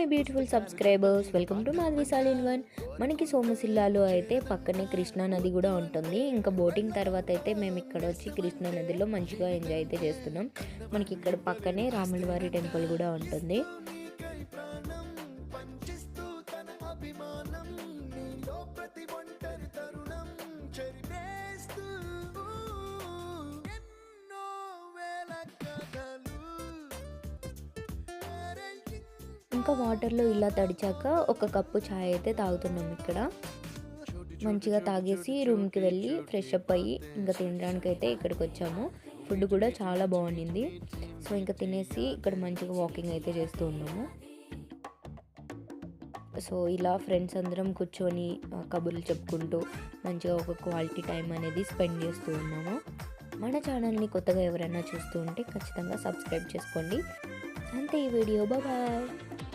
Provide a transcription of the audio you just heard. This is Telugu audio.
My beautiful subscribers, welcome to Madhavi సాలిన్ వన్. మనకి సోమశిల్లాలో అయితే పక్కనే కృష్ణా నది కూడా ఉంటుంది. ఇంకా బోటింగ్ తర్వాత అయితే మేము ఇక్కడ వచ్చి కృష్ణా నదిలో మంచిగా ఎంజాయ్ అయితే చేస్తున్నాం. మనకి ఇక్కడ పక్కనే రాములవారి టెంపుల్ కూడా ఉంటుంది. ఇంకా వాటర్లో ఇలా తడిచాక ఒక కప్పు ఛాయ్ అయితే తాగుతున్నాం. ఇక్కడ మంచిగా తాగేసి రూమ్కి వెళ్ళి ఫ్రెష్ అప్ అయ్యి ఇంకా తినడానికి అయితే ఇక్కడికి వచ్చాము. ఫుడ్ కూడా చాలా బాగుండింది. సో ఇంకా తినేసి ఇక్కడ మంచిగా వాకింగ్ అయితే చేస్తూ ఉన్నాము. సో ఇలా ఫ్రెండ్స్ అందరం కూర్చొని కబుర్లు చెప్పుకుంటూ మంచిగా ఒక క్వాలిటీ టైం అనేది స్పెండ్ చేస్తూ ఉన్నాము. మన ఛానల్ని కొత్తగా ఎవరైనా చూస్తూ ఉంటే ఖచ్చితంగా సబ్స్క్రైబ్ చేసుకోండి. అంతే ఈ వీడియో. బాయ్.